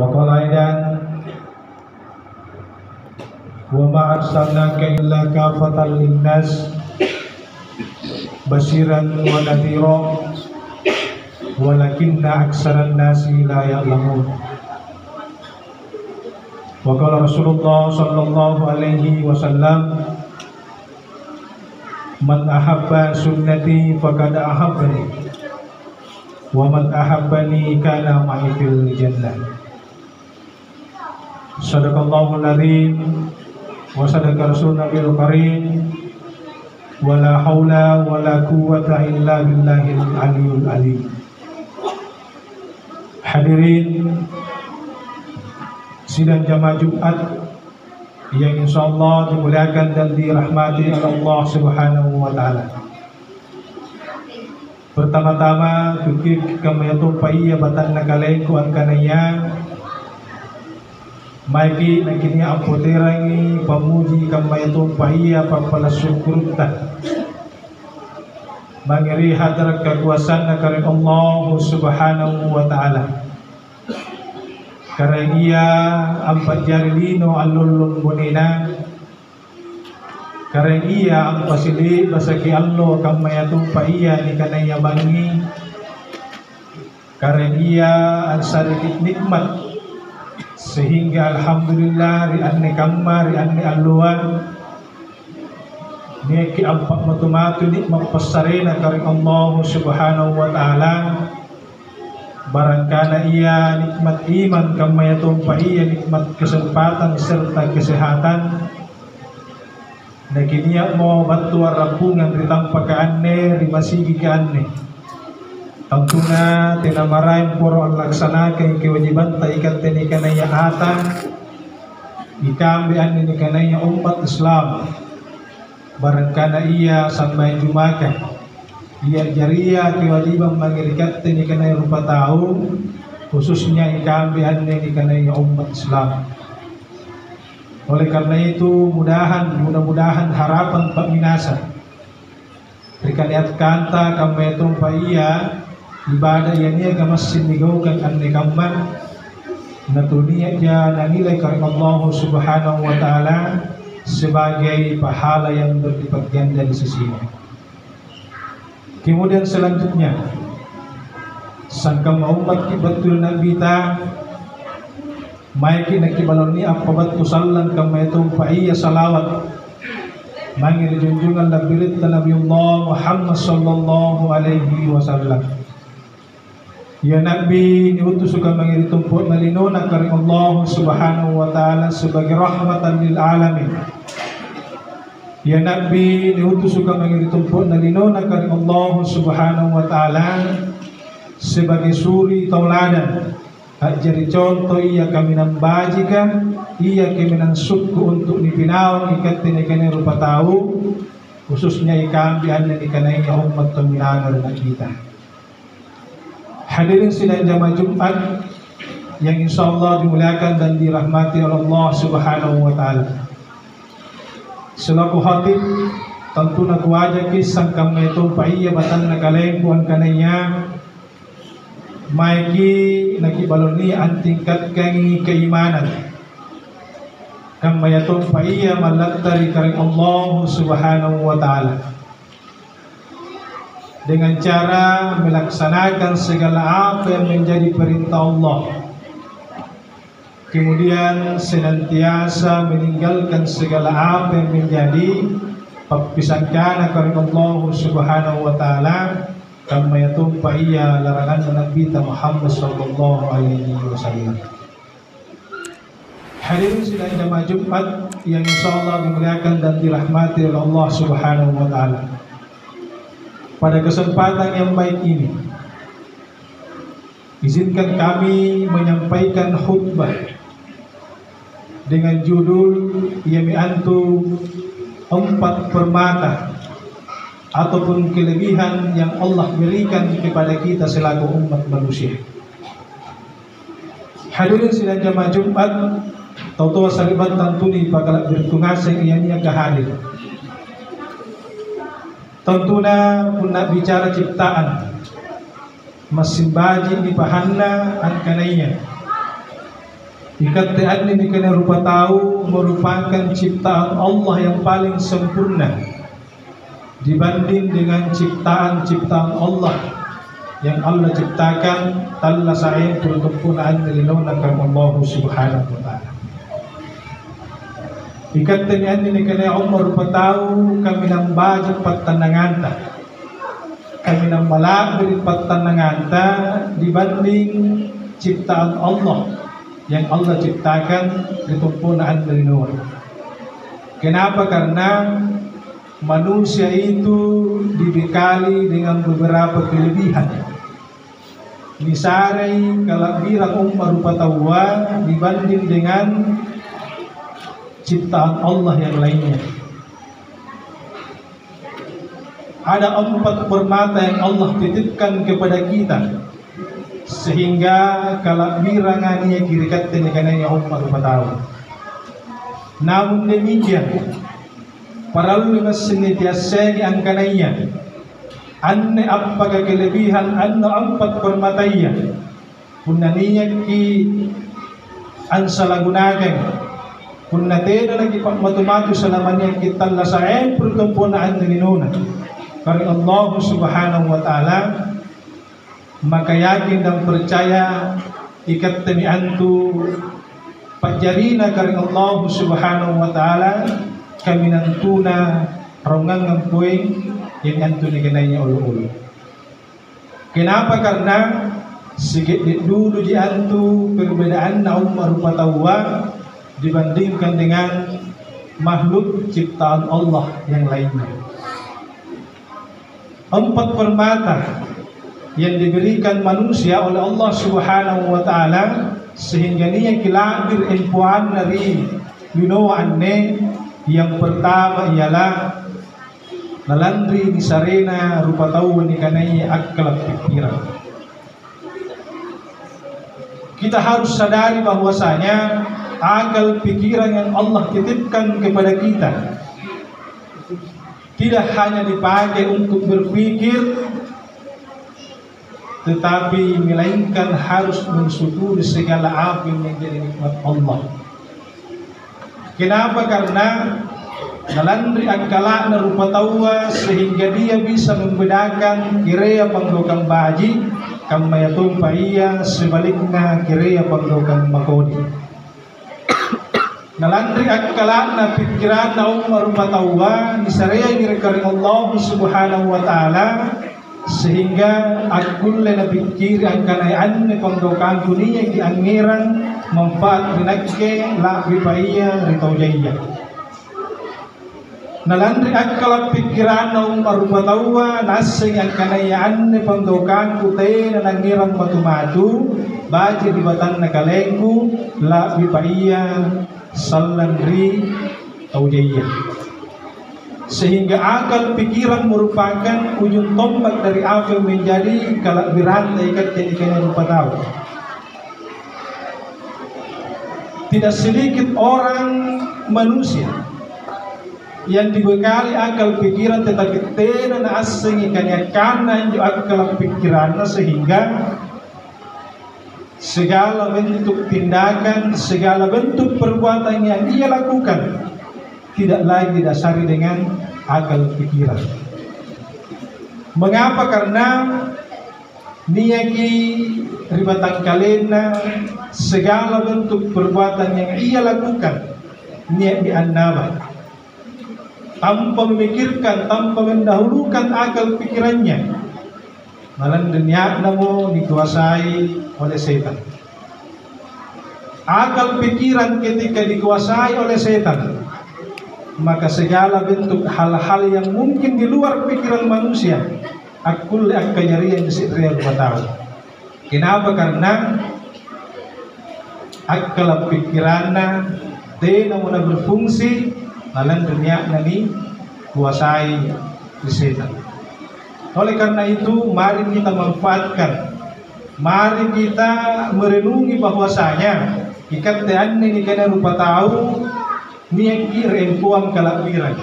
qala aidan wa ma arsalnaka illa kafatan linnas basyiran wa nadhira walakinna aksaran nasi la ya'lamun. Wa qala Rasulullah sallallahu alaihi wasallam, man ahabba sunnati faqad ahabbani wa man ahabbani kana ma'i fil jannah. Sadaqallahul adzim wa sadaqa rasulun nabiyul karim wa la haula wa la quwwata illa billahil aliyyil azim. Hadirin sidang jamaah Jumat yang insyaallah dimuliakan dan dirahmati oleh Allah Subhanahu wa taala. Pertama-tama kukik kamayatung paiya batan nakalengku angkanaya maiki nakinya ampoterangi pamuji kamayatung paiya papala syukurta mangiri hadrat kekuasaan nakarin Allah Subhanahu wa taala. Karena ia ampat jari lino alulun bunina, karena ia ampasili basaki allo kamayatung paiya ni kanaya bangi, karena ia ansarikit nikmat sehingga alhamdulillah ri anni kamma ri anni alluan niki ampak matumatu nikmat pasarena karena Allah Subhanahu wa taala. Barangkana ia nikmat iman kamayatung paiya nikmat kesempatan serta kesehatan nakinia mau bantu rampungan ritampa kaanne rimasigi kaanne tangtuna tinamarain puro laksanakan kewajiban taikat tenikanaya atan ikambian tenikanaya umat Islam. Barangkana ia sampai jumakan ia jariya kewajiban mengirikat ini kena rupa tahu khususnya ikambihan ini kena umat Islam. Oleh karena itu mudah-mudahan harapan Pak Minasa berkaliat kanta kametung paiya ibadah yang ia kamasin digaukan anne kamman natunia ja nilai karena Allah Subhanahu wa taala sebagai pahala yang berlipat ganda di sisinya. Kemudian selanjutnya sangka umat kibatul nabi ta maiki nakibaloni apabat kusallan kamaitung paiya salawat mangil junjungan labirit Nabiullah Muhammad sallallahu alaihi wasallam. Ya Nabi diutus suka mangil tumpuk nalinuna kari Allah Subhanahu wa taala sebagai rahmatan lil alamin. Ya Nabi diutus suka mengiri tumpuk nalinona kari Allah Subhanahu wa taala sebagai suri tauladan jadi contoh ia kami nambajikan ia kami suku untuk dipinau ikat tinekane rupa tahu khususnya ikan biannya ikanai umat teminangan dan kita. Hadirin sidang jamaah Jumat yang insyaallah dimuliakan dan dirahmati oleh Allah Subhanahu wa taala. Selaku khatib tentu nak wajah kisah kami itu paiya batan nakaleng puan kanaya maiki naki baloni antingkatkan keimanan kami itu paiya malaktari kari Allah Subhanahu wa taala dengan cara melaksanakan segala apa yang menjadi perintah Allah. Kemudian senantiasa meninggalkan segala apa yang menjadi perpisahkan karena Allah Subhanahu wa taala kama yatumpa ia larangan Nabi Muhammad sallallahu alaihi wasallam. Hadirin sidang jamaah Jumat yang insyaallah dimuliakan dan dirahmati oleh Allah Subhanahu wa taala. Pada kesempatan yang baik ini izinkan kami menyampaikan khutbah dengan judul yaitu 4 permata ataupun kelebihan yang Allah berikan kepada kita selaku umat manusia. Hadirin sidang jamaah Jumat, tahu salibat tantuni pagala bertungaseng ianya kehadir. Tentuna punna bicara ciptaan mesin baji di pahanna an kanaya Ikatan ini kena rupa tahu merupakan ciptaan Allah yang paling sempurna dibanding dengan ciptaan-ciptaan Allah yang Allah ciptakan talla sa'in perkempunaan dilinonakan Allah subhanahu wa ta'ala. Ikatan ini kena umar rupa tahu kami nambajik patananganta, kami nambalabir patananganta dibanding ciptaan Allah yang Allah ciptakan ketumpunaan dari Nur. Kenapa? Karena manusia itu dibekali dengan beberapa kelebihan. Misalnya kalau bilang rupa tawa dibanding dengan ciptaan Allah yang lainnya. Ada 4 permata yang Allah titipkan kepada kita, sehingga kalau birangania kirikat tenekananya umat tahu. Namun demikian, para ulama senantiasa angkananya anne apakah kelebihan anna 4 permatanya punaninya ki ansalagunakan punna teda lagi pak matu-matu selamanya kita lasain perkempunaan dengan karena Allah subhanahu wa ta'ala. Maka yakin dan percaya ikat temi antu pajarina karena Allah subhanahu wa ta'ala kami nantuna rongang ng puing yang antu ni kananya ulu-ulu. Kenapa? Karena sikit dulu di antu perbedaan na rupa tawa dibandingkan dengan makhluk ciptaan Allah yang lainnya. 4 permata yang diberikan manusia oleh Allah subhanahu wa ta'ala sehingga niya kilabir empuan dari lunoanne. Yang pertama ialah nalandri ni sarena rupa tahu ni kanai akal pikiran. Kita harus sadari bahwasanya akal pikiran yang Allah titipkan kepada kita tidak hanya dipakai untuk berpikir, tetapi melainkan harus mensyukuri segala apa yang menjadi nikmat Allah. Kenapa? Karena nalandri akkalana rupa tawa sehingga dia bisa membedakan kirea pangdokang baji kamayatung paiya sebaliknya kirea pangdokang makodi. Nalandri akkalana pikiran na rupa tawa nisarea direkari Allah subhanahu wa ta'ala sehingga akul na pikir ang kanayaan ni pangdokan dunia di angiran manfaat binagke la bipaiya ritawjaya. Nalandri akal pikiran na rupa tawa nasing ang kanayaan ni pangdokan kutay na nangiran matu-matu baji di batan na kalengku la bipaiya salandri tawjaya. Sehingga akal pikiran merupakan ujung tombak dari apa yang menjadi kalabiran ikat jadikannya rupa tahu. Tidak sedikit orang manusia yang dibekali akal pikiran tetapi tidak asing ikannya karena akal pikirannya sehingga segala bentuk tindakan, segala bentuk perbuatan yang ia lakukan tidak lagi didasari dengan akal pikiran. Mengapa? Karena niyaki ribatan kalena segala bentuk perbuatan yang ia lakukan niat diannaba tanpa memikirkan, tanpa mendahulukan akal pikirannya. Malah niat namo dikuasai oleh setan. Akal pikiran ketika dikuasai oleh setan, maka segala bentuk hal-hal yang mungkin di luar pikiran manusia akul akayarian disitria tahu. Kenapa? Karena akal pikiranna tidak muna berfungsi dalam dunia nani kuasai di setan. Oleh karena itu mari kita manfaatkan, mari kita merenungi bahwasanya ikat tean ini kena rupa tahu niaki rempuang kalabiran,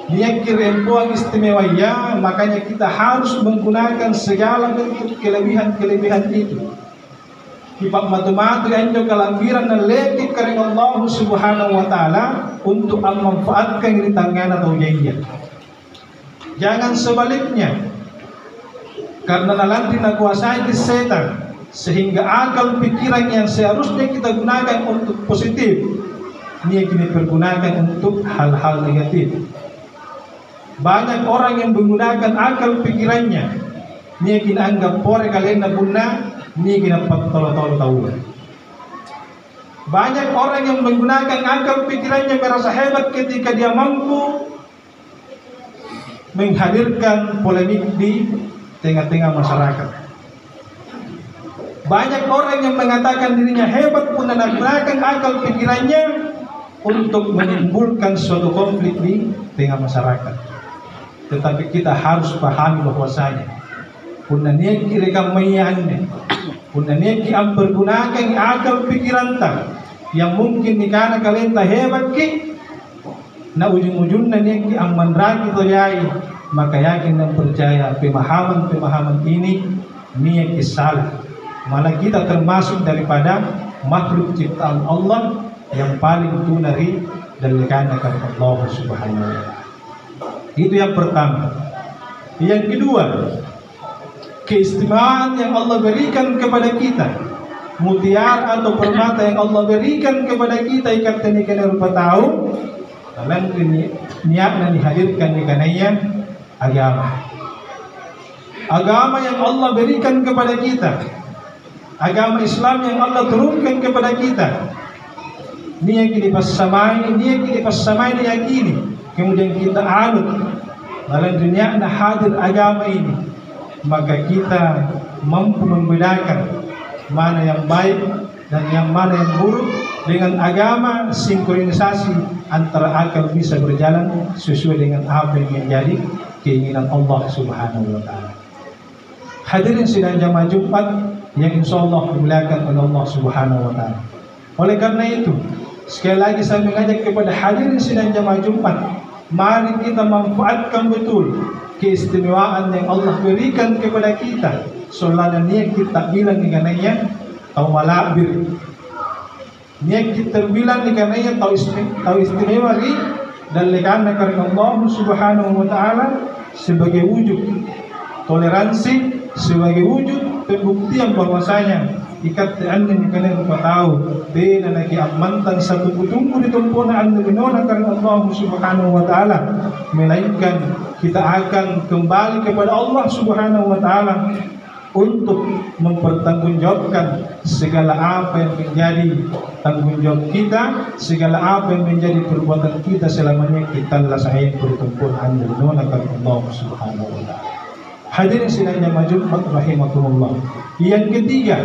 niaki rempuang istimewanya. Makanya kita harus menggunakan segala bentuk kelebihan-kelebihan itu Kipak matu-matu anjo kalambiran na lekik karing Allah Subhanahu wa Ta'ala untuk memanfaatkan di tangan atau jaya. Jangan sebaliknya, karena nanti nak kuasai setan sehingga akal pikiran yang seharusnya kita gunakan untuk positif, ini kini pergunakan untuk hal-hal negatif. Banyak orang yang menggunakan akal pikirannya, ini kini anggap pore kalian nak guna, ini kini tolo-tolo tahu. Banyak orang yang menggunakan akal pikirannya merasa hebat ketika dia mampu menghadirkan polemik di tengah-tengah masyarakat. Banyak orang yang mengatakan dirinya hebat pun menggunakan akal pikirannya untuk menimbulkan suatu konflik di tengah masyarakat. Tetapi kita harus pahami bahwasanya punna neki rekam mayanne, punna neki am pergunakan akal pikiran ta yang mungkin nikana kalian ta hebat ki, na ujung-ujungnya neki am manraki to yai, maka yakin dan percaya pemahaman ini niat salah. Malah kita termasuk daripada makhluk ciptaan Allah yang paling tunari dan lekana karena Allah Subhanahu wa Ta'ala. Itu yang pertama. Yang kedua, keistimewaan yang Allah berikan kepada kita, mutiara atau permata yang Allah berikan kepada kita ikat tenikan rupa tahu, dalam niatnya dihadirkan di kanaya agama yang Allah berikan kepada kita, agama Islam yang Allah turunkan kepada kita. Ini yang kita pasamai diyakini, kemudian kita anut dalam dunia na hadir agama ini, maka kita mampu membedakan mana yang baik dan yang mana yang buruk. Dengan agama sinkronisasi antara akal bisa berjalan sesuai dengan apa yang menjadi keinginan Allah Subhanahu wa Ta'ala. Hadirin sidang jamaah Jumat yang insyaallah dimuliakan oleh Allah Subhanahu wa Ta'ala. Oleh karena itu, sekali lagi saya mengajak kepada hadirin sidang jamaah Jumat, mari kita manfaatkan betul keistimewaan yang Allah berikan kepada kita. Soalnya niat kita bilang dengannya tau malabir, niat kita bilang dengannya tau istimewa dan lekana karena Allah Subhanahu wa Ta'ala sebagai wujud toleransi, sebagai wujud pembuktian bahwasanya ikat anda kalian lupa tahu beda lagi amantan satu kutunggu ditumpuna anda binona karena Allah Subhanahu wa Ta'ala, melainkan kita akan kembali kepada Allah Subhanahu wa Ta'ala untuk mempertanggungjawabkan segala apa yang menjadi tanggung jawab kita, segala apa yang menjadi perbuatan kita selamanya kita lasain bertumpun anda binona karena Allah Subhanahu wa Ta'ala. Hadirin sidang jamaah Jumat rahimakumullah. Yang ketiga,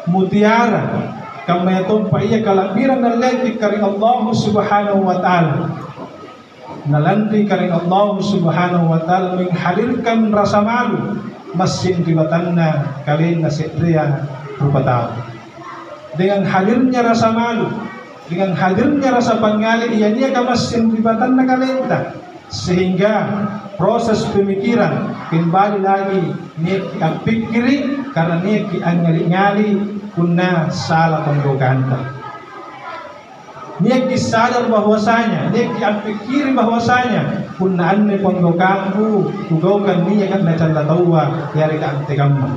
mutiara kama yatumpai kalabiran nalati kari Allah Subhanahu wa Ta'ala. Nalanti kari Allah Subhanahu wa Ta'ala menghadirkan rasa malu masing tibatanna kalian nasidriya rupa tahu. Dengan hadirnya rasa malu, dengan hadirnya rasa pangali ia kamasin tibatanna kalian ta, sehingga proses pemikiran kembali lagi niat ang pikiri karena niat ang ngali-ngali kuna salah pemboganta. Niat sadar bahwasanya, niat ang pikiri bahwasanya kuna anne pemboganku tugakan niat ang nacandatawa yari ka ang tegamma.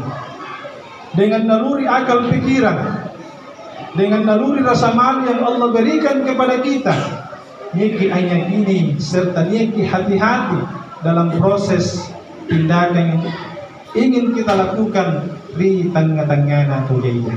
Dengan naluri akal pikiran, dengan naluri rasa malu yang Allah berikan kepada kita, niat ang yakini serta niat hati-hati dalam proses tindakan yang ingin kita lakukan di tengah-tengah atau jaya.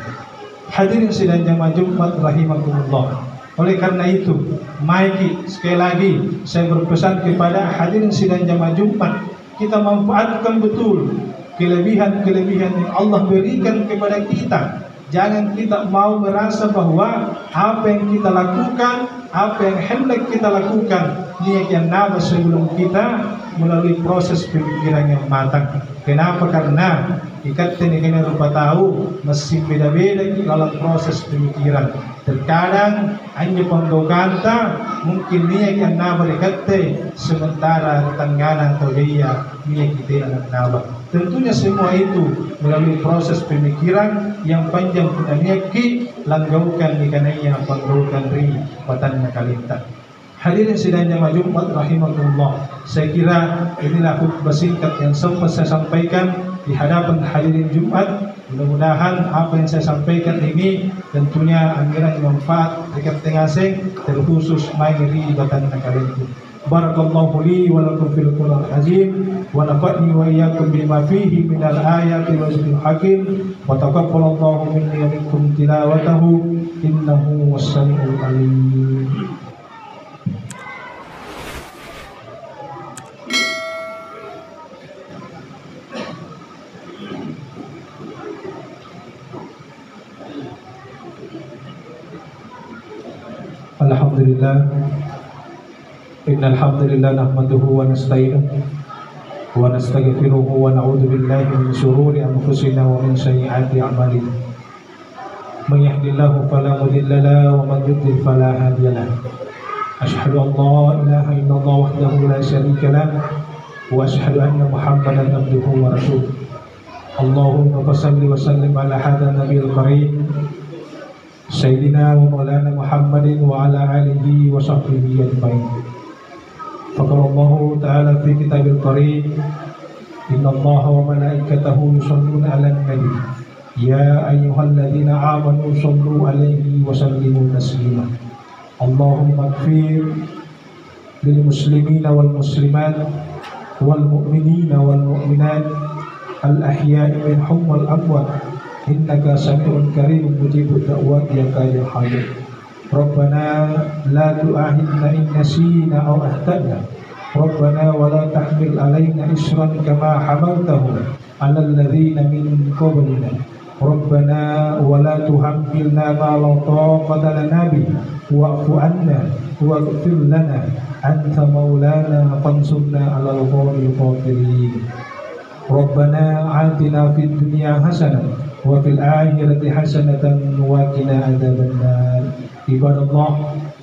Hadirin sidang jamaah Jumat rahimakumullah. Oleh karena itu, mari sekali lagi saya berpesan kepada hadirin sidang jamaah Jumat, kita manfaatkan betul kelebihan-kelebihan yang Allah berikan kepada kita. Jangan kita mau merasa bahwa apa yang kita lakukan, apa yang hendak kita lakukan, niat yang naba sebelum kita melalui proses pemikiran yang matang. Kenapa? Karena ikat ini rupa tahu masih beda-beda dalam proses pemikiran. Terkadang hanya pemboganta mungkin niat yang naba dikate sementara tangganan atau dia niat kita yang naba. Tentunya semua itu melalui proses pemikiran yang panjang kunanyaki langgaukan ikananya panggaukan ri batannya kalita. Hadirin sidang jamaah Jumat rahimakumullah. Saya kira inilah khutbah singkat yang sempat saya sampaikan di hadapan hadirin Jumat. Mudah-mudahan apa yang saya sampaikan ini tentunya anggaran manfaat dekat tengaseng terkhusus mairi batannya kalita. Barakallahu li wa lakum fil Qur'anil azim wa nafa'ni wa iyyakum bima fihi minal ayati wa zikril hakim wa taqabbalallahu minni wa minkum tilawatahu innahu was-sami'ul alim. Alhamdulillah. Innal hamdalillah nahmaduhu wa nasta'inuhu wa nastaghfiruhu wa na'udzu billahi min shururi anfusina wa min sayyiati a'malina. May yahdihillahu fala mudilla lahu wa man yudlil fala hadiya lahu. Asyhadu an la ilaha illallah wahdahu la syarika lahu wa asyhadu anna Muhammadan abduhu wa rasuluh. Allahumma shalli wa sallim ala hadzal nabiyil karim sayyidina wa maulana Muhammadin wa ala alihi wa sahbihi ajmain. فقال الله تعالى في كتاب الكريم إن الله وملائكته يصلون على النبي يا أيها الذين آمنوا صلوا عليه وسلموا تسليما اللهم اغفر للمسلمين والمسلمات والمؤمنين والمؤمنات الأحياء منهم والأموات إنك سميع كريم مجيب الدعوات يا قاضي الحاجات ربنا لا تؤاخذنا إن نسينا أو أخطأنا ربنا ولا تحمل علينا إصرا كما حملته على الذين من قبلنا ربنا ولا تحملنا ما لا طاقة لنا به واعف عنا واغفر لنا أنت مولانا فانصرنا على القوم الكافرين ربنا آتنا في الدنيا حسنة وفي الآخرة حسنة وقنا عذاب النار عباد الله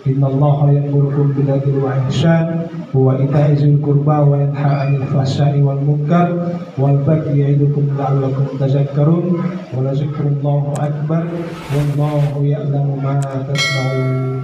إن الله يأمركم بالعدل والإحسان وإيتاء ذي القربى وينهى عن الفحشاء والمنكر والبغي يعظكم لعلكم تذكرون ولذكر الله أكبر والله يعلم ما تصنعون.